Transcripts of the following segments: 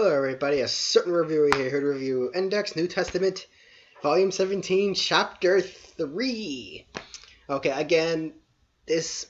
Hello everybody, a certain reviewer here to review Index New Testament, Volume 17, Chapter 3. Okay, again, this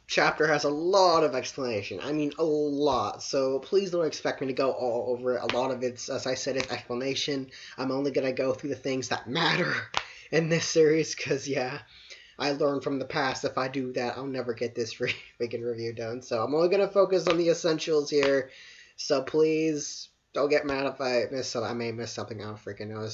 chapter has a lot of explanation. I mean, a lot. So please don't expect me to go all over it. A lot of it's, as I said, it's explanation. I'm only going to go through the things that matter in this series, because, yeah, I learned from the past if I do that, I'll never get this freaking review done. So I'm only going to focus on the essentials here. So please don't get mad if I miss something. I may miss something. I don't freaking know.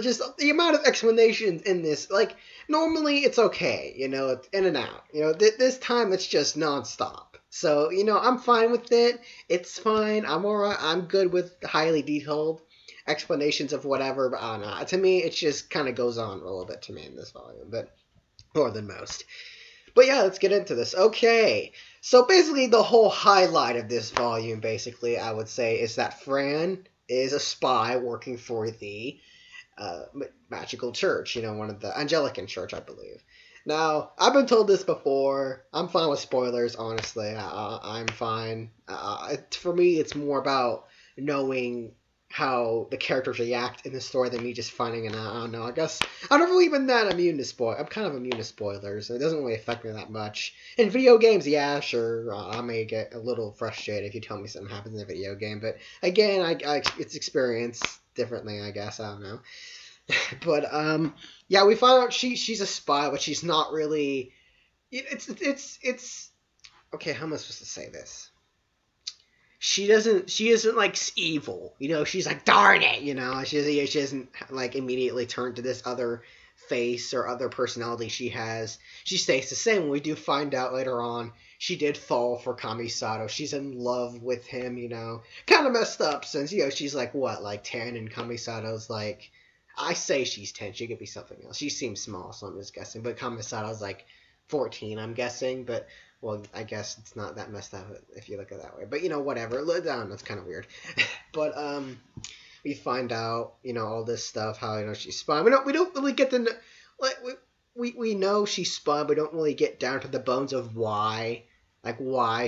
Just the amount of explanations in this. Like, normally it's okay, you know, it's in and out. You know, this time it's just nonstop. So, you know, I'm fine with it. It's fine. I'm alright. I'm good with highly detailed explanations of whatever. But I don't know. To me, it just kind of goes on a little bit to me in this volume. But more than most. But yeah, let's get into this. Okay, so basically the whole highlight of this volume, basically, I would say, is that Fran is a spy working for the magical church, you know, one of the Anglican church, I believe. Now, I've been told this before. I'm fine with spoilers, honestly. I'm fine. For me, it's more about knowing how the characters react in the story than me just finding it out. I don't know. I guess I'm not really even that immune to spoil. I'm kind of immune to spoilers. It doesn't really affect me that much. In video games, yeah, sure. I may get a little frustrated if you tell me something happens in a video game. But again, it's experienced differently, I guess. I don't know. But yeah, we find out she's a spy, but she's not really. It's okay. How am I supposed to say this? She isn't like evil, you know. She's like, darn it, you know. She doesn't like immediately turn to this other face or other personality she has. She stays the same. We do find out later on she did fall for Kamisato. She's in love with him, you know. Kind of messed up since, you know, she's like what, like 10, and Kamisato's like, I say she's 10. She could be something else. She seems small, so I'm just guessing. But Kamisato's like 14, I'm guessing. But well, I guess it's not that messed up if you look at it that way. But, you know, whatever. That's kind of weird. But, we find out, you know, all this stuff, how, you know, she's spying. We don't really get to know, like, we know she's spying, but we don't really get down to the bones of why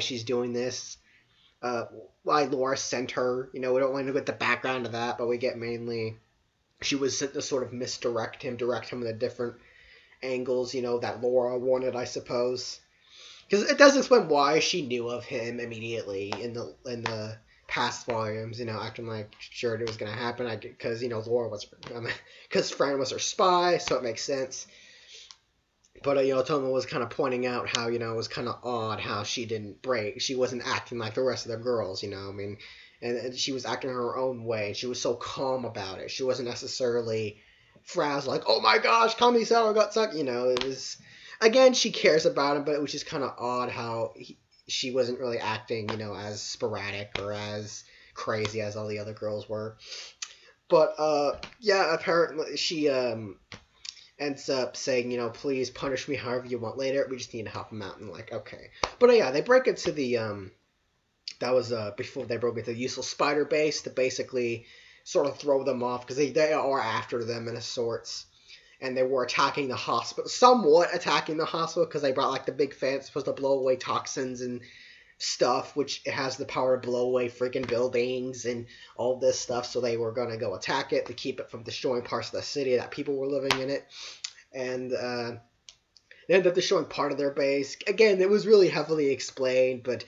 she's doing this. Why Laura sent her. You know, we don't want to get the background of that, but we get mainly she was sent to sort of direct him in the different angles, you know, that Laura wanted, I suppose. Because it does explain why she knew of him immediately in the past volumes, you know, acting like sure it was going to happen. Because, you know, because Fran was her spy, so it makes sense. But, you know, Toma was kind of pointing out how, you know, it was kind of odd how she didn't break. She wasn't acting like the rest of the girls, you know, I mean, and she was acting her own way. She was so calm about it. She wasn't necessarily frazzled, like, oh my gosh, Kamisato got sucked, you know, it was. Again, she cares about him, but it was just kind of odd how she wasn't really acting, you know, as sporadic or as crazy as all the other girls were. But, yeah, apparently she ends up saying, you know, please punish me however you want later. We just need to help him out. And like, okay. But, yeah, they break into the, that was before they broke into the useful spider base to basically sort of throw them off, because they are after them in a sorts. And they were attacking the hospital, somewhat attacking the hospital, because they brought, like, the big fan supposed to blow away toxins and stuff, which it has the power to blow away freaking buildings and all this stuff, so they were going to go attack it to keep it from destroying parts of the city that people were living in it. And they ended up destroying part of their base. Again, it was really heavily explained, but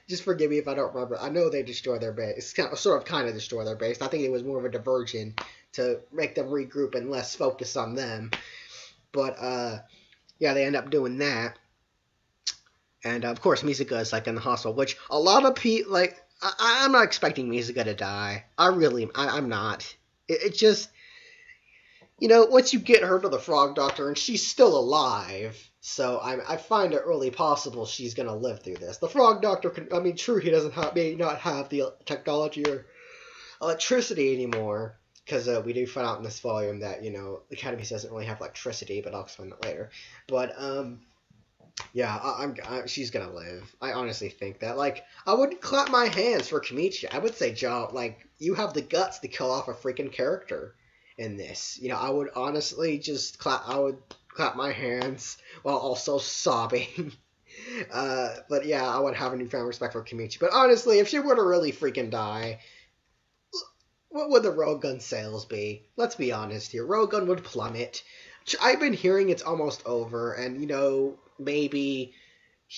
just forgive me if I don't remember. I know they destroyed their base, kind of destroy their base. I think it was more of a diversion to make them regroup and less focus on them. But, yeah, they end up doing that. And, of course, Mizuka is, like, in the hospital, which a lot of people, like, I'm not expecting Mizuka to die. I'm not. It just, you know, once you get her to the Frog Doctor, and she's still alive, so I find it really possible she's going to live through this. The Frog Doctor true, he may not have the technology or electricity anymore, because we do find out in this volume that, you know, the Academy doesn't really have electricity, but I'll explain that later. But, yeah, she's gonna live. I honestly think that. Like, I wouldn't clap my hands for Kamichi. I would say, Joe, like, you have the guts to kill off a freaking character in this. You know, I would honestly just clap my hands while also sobbing But yeah, I would have a newfound respect for Kimichi. But honestly, if she were to really freaking die, what would the Rogun sales be? Let's be honest here. Rogun would plummet. I've been hearing it's almost over, and maybe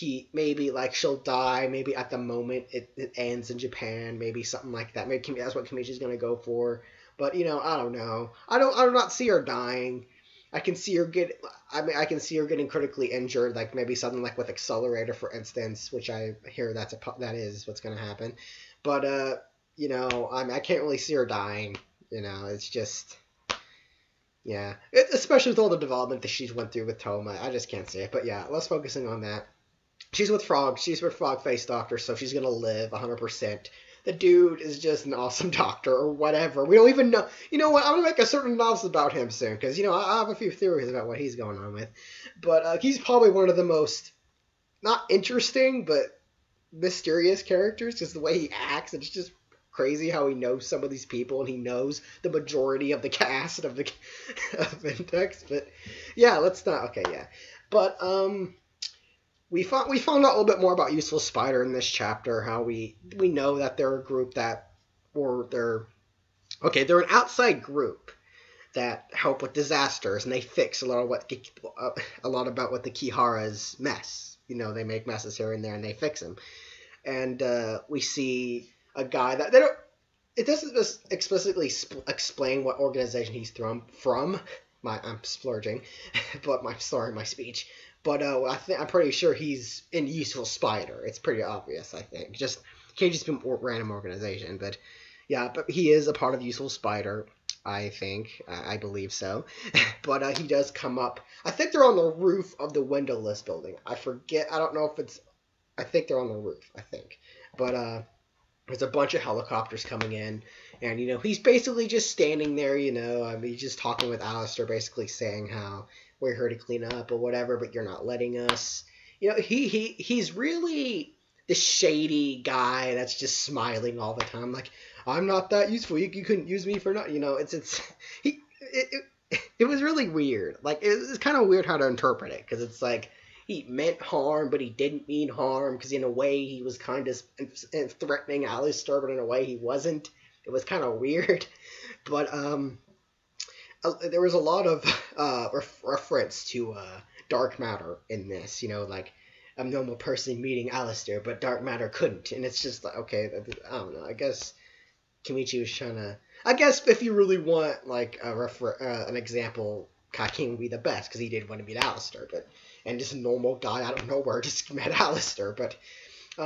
like she'll die. Maybe at the moment it ends in Japan. Maybe something like that. Maybe that's what Kimichi's gonna go for. But I don't know. I do not see her dying. I can see her get. I mean, I can see her getting critically injured, like maybe something like with Accelerator, for instance, which I hear that is what's gonna happen. But I can't really see her dying. It's just. Yeah, especially with all the development that she's went through with Toma, I just can't see it. But yeah, let's focusing on that. She's with Frog. She's with Frog Face Doctor, so she's gonna live 100%. The dude is just an awesome doctor, or whatever. We don't even know. You know what? I'm gonna make a certain analysis about him soon, because I have a few theories about what he's going on with. But he's probably one of the most not interesting, but mysterious characters. Just the way he acts, it's just crazy how he knows some of these people, and he knows the majority of the cast of of Index. But yeah, let's not. Okay, yeah, but we found out a little bit more about Useful Spider in this chapter. How we know that they're a group they're an outside group that help with disasters, and they fix a lot about what the Kihara's mess. They make messes here and there, and they fix them. And we see a guy that it doesn't just explicitly explain what organization he's from. I'm splurging, but my speech. But I'm pretty sure he's in Useful Spider. It's pretty obvious, I think. Just can't just be a random organization. But yeah, but he is a part of Useful Spider, I think. I believe so. But he does come up. I think they're on the roof of the windowless building. I forget. I don't know if it's. I think they're on the roof. I think. But there's a bunch of helicopters coming in, and he's basically just standing there. He's just talking with Alistair, basically saying how we're here to clean up or whatever, but you're not letting us. He's really the shady guy that's just smiling all the time, like I'm not that useful. You couldn't use me for nothing. It was really weird. Like it's kind of weird how to interpret it, because it's like he meant harm, but he didn't mean harm, because in a way he was kind of threatening Alistair, but in a way he wasn't. It was kind of weird. But there was a lot of reference to dark matter in this. Like a normal person meeting Alistair, but dark matter couldn't. And it's just like, okay, I don't know. I guess Kimichi was trying to. I guess if you really want like an example, Kakin would be the best, because he did want to meet Alistair, and just a normal guy out of nowhere just met Alistair. But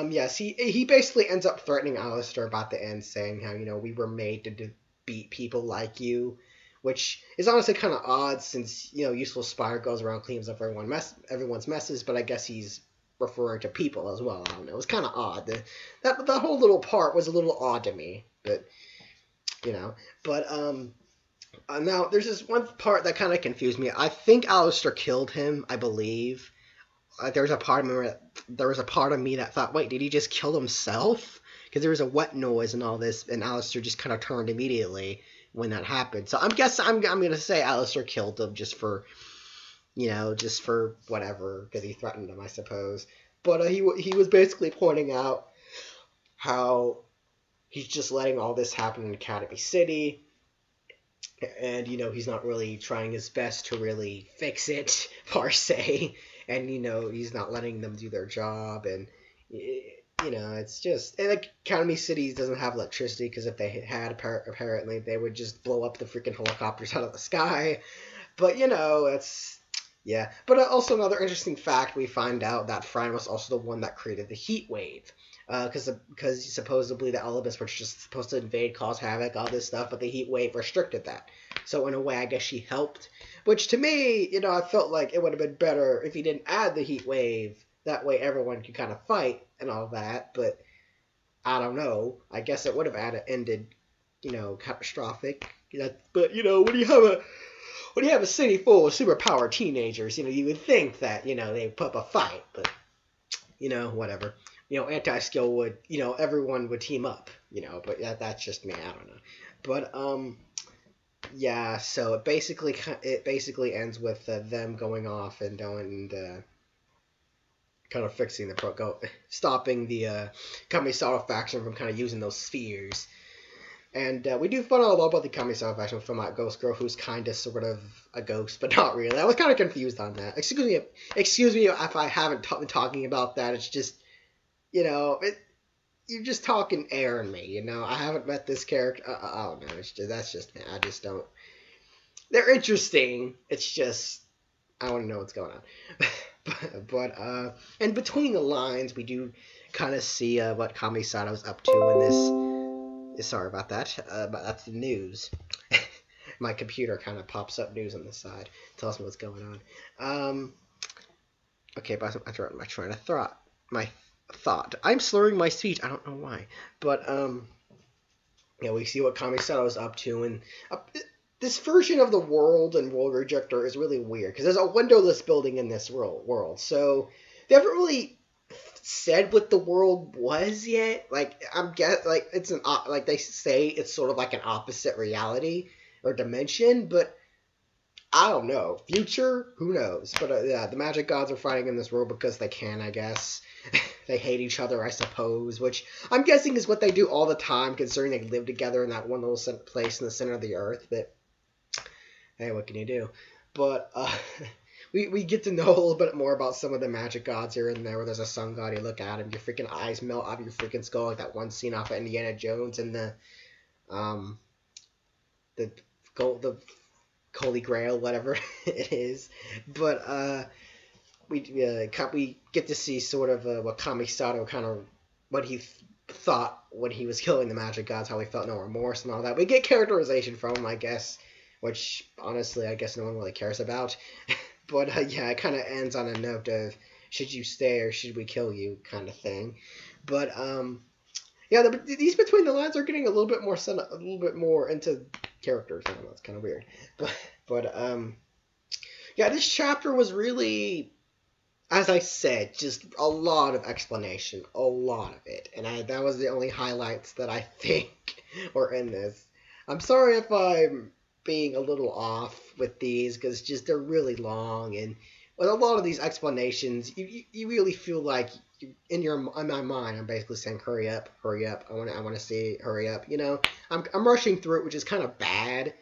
yes, he basically ends up threatening Alistair about the end, saying how we were made to beat people like you, which is honestly kind of odd, since Useful Spider goes around, cleans up everyone's messes, but I guess he's referring to people as well. I don't know. It was kind of odd. That whole little part was a little odd to me, but now there's this one part that kind of confused me. I think Alistair killed him, I believe. There was a part of me that thought, wait, did he just kill himself? Because there was a wet noise and all this, and Alistair just kind of turned immediately when that happened. So I'm going to say Alistair killed him just for whatever, because he threatened him, I suppose. But he was basically pointing out how he's just letting all this happen in Academy City, and he's not really trying his best to really fix it per se, and he's not letting them do their job, and it's just, and Academy City doesn't have electricity, because if they had, apparently they would just blow up the freaking helicopters out of the sky. But it's yeah. But also another interesting fact, we find out that Frans was also the one that created the heat wave. Because supposedly the Elibus were just supposed to invade, cause havoc, all this stuff, but the heat wave restricted that. So in a way, I guess she helped. Which to me, I felt like it would have been better if he didn't add the heat wave. That way everyone could kind of fight and all that. But I don't know. I guess it would have ended, catastrophic. But when you have a city full of superpowered teenagers, you would think that they put up a fight. But whatever. Anti-skill would, everyone would team up, but that's just me, I don't know. But, yeah, so it basically ends with them going off and kind of fixing stopping the Kamisawa faction from kind of using those spheres. And we do find out a lot about the Kamisawa faction from that Ghost Girl, who's kind of sort of a ghost, but not really. I was kind of confused on that. Excuse me if I haven't been talking about that. It's just, you're just talking air in me, I haven't met this character. I don't know. That's just me. I just don't. They're interesting. It's just, I want to know what's going on. but and between the lines, we do kind of see what Kamisato's up to in this. Sorry about that, but that's the news. My computer kind of pops up news on the side, tells me what's going on. Okay, but I'm trying to my thought. I'm slurring my speech. I don't know why, but we see what Kamisato is up to, and this version of the world and world rejector is really weird because there's a windowless building in this world, so they haven't really said what the world was yet. They say it's sort of like an opposite reality or dimension, but I don't know. Future, who knows? But the magic gods are fighting in this world because they can, I guess. They hate each other, I suppose, which I'm guessing is what they do all the time, considering they live together in that one little place in the center of the earth. But hey, what can you do? But we get to know a little bit more about some of the magic gods here and there, where there's a sun god, you look at him, your freaking eyes melt out of your freaking skull, like that one scene off of Indiana Jones and the Holy Grail, whatever it is. But we get to see sort of what Kamisato what he thought when he was killing the magic gods, how he felt no remorse and all that. We get characterization from him, I guess, which honestly I guess no one really cares about. But it kind of ends on a note of should you stay or should we kill you kind of thing. But these between the lines are getting a little bit more into characters. I don't know, it's kind of weird. But this chapter was really, as I said, just a lot of explanation, a lot of it, and that was the only highlights that I think were in this. I'm sorry if I'm being a little off with these, because just they're really long, and with a lot of these explanations, you really feel like in my mind, I'm basically saying, hurry up. I want to see, hurry up. I'm rushing through it, which is kind of bad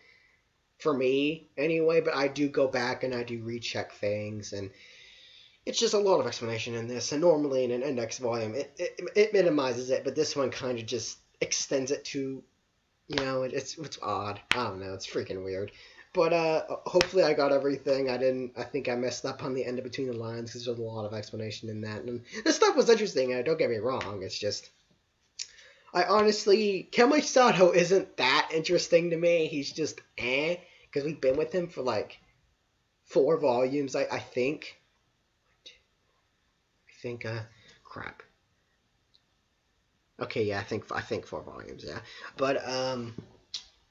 for me anyway. But I do go back and I do recheck things, and it's just a lot of explanation in this. And normally in an index volume, it minimizes it, but this one kind of just extends it to, it's odd. I don't know. It's freaking weird. But hopefully I got everything. I think I messed up on the end of between the lines because there's a lot of explanation in that. And this stuff was interesting, don't get me wrong. It's just, I honestly, Kemi Sato isn't that interesting to me. He's just because we've been with him for like 4 volumes, I think. Crap. Okay, yeah, I think 4 volumes, yeah. But,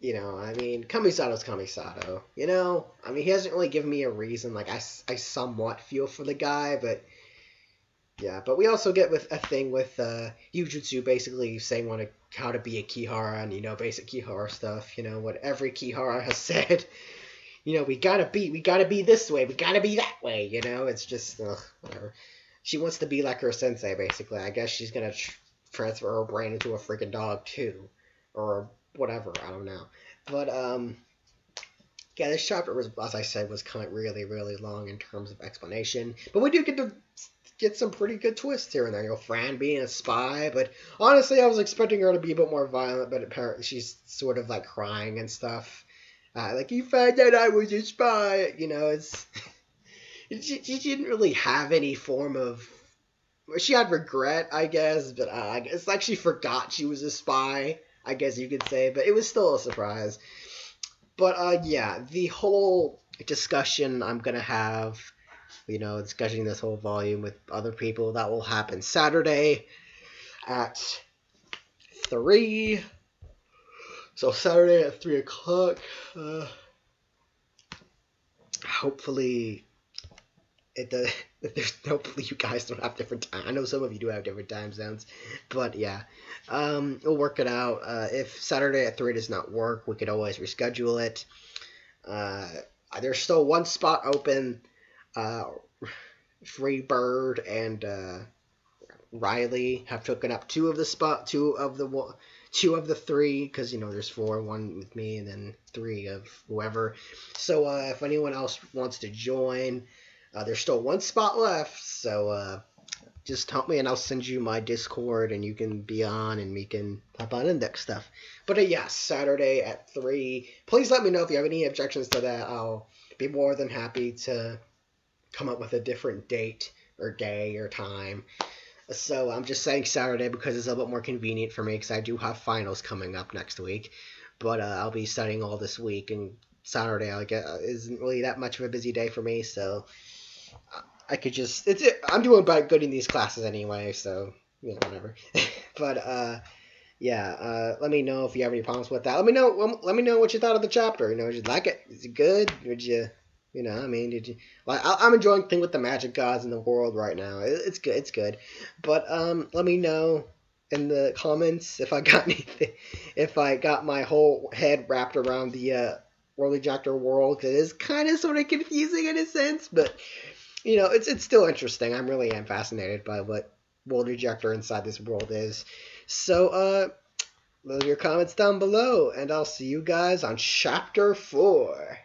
Kamisato's Kamisato, he hasn't really given me a reason. Like, I somewhat feel for the guy, but, yeah. But we also get with a thing with Yujutsu basically saying how to be a Kihara and, basic Kihara stuff, what every Kihara has said. We gotta be this way, we gotta be that way, it's just, whatever. She wants to be like her sensei, basically. I guess she's gonna transfer her brain into a freaking dog, too. Or whatever, I don't know. But, this chapter was, as I said, was kind of really, really long in terms of explanation. But we do get some pretty good twists here and there. Fran being a spy, but honestly, I was expecting her to be a bit more violent, but apparently she's sort of, like, crying and stuff. Like, you found out I was a spy, it's... she didn't really have any form of... She had regret, I guess, but it's like she forgot she was a spy, I guess you could say, but it was still a surprise. But, the whole discussion I'm going to have, discussing this whole volume with other people, that will happen Saturday at 3. So Saturday at 3 o'clock. Hopefully... hopefully you guys don't have different time. I know some of you do have different time zones, but yeah, we'll work it out. If Saturday at 3 does not work, we could always reschedule it. There's still 1 spot open. Freebird and Riley have taken up two of the three, because there's four, one with me and then three of whoever. So if anyone else wants to join, there's still one spot left. So just help me and I'll send you my Discord and you can be on and we can hop on index stuff. But yes, Saturday at 3. Please let me know if you have any objections to that. I'll be more than happy to come up with a different date or day or time. So I'm just saying Saturday because it's a little bit more convenient for me because I do have finals coming up next week. But I'll be studying all this week, and Saturday isn't really that much of a busy day for me, so I could just I'm doing about good in these classes anyway, so whatever. But let me know if you have any problems with that. Let me know what you thought of the chapter. Did you like it? Is it good? Did you did you like? I'm enjoying things with the magic gods in the world right now. It's good. It's good. But let me know in the comments if I got anything, if I got my whole head wrapped around the World Ejector world. Cause it is kind of sort of confusing in a sense, but it's still interesting. I'm really fascinated by what World Ejector inside this world is. So leave your comments down below, and I'll see you guys on Chapter 4.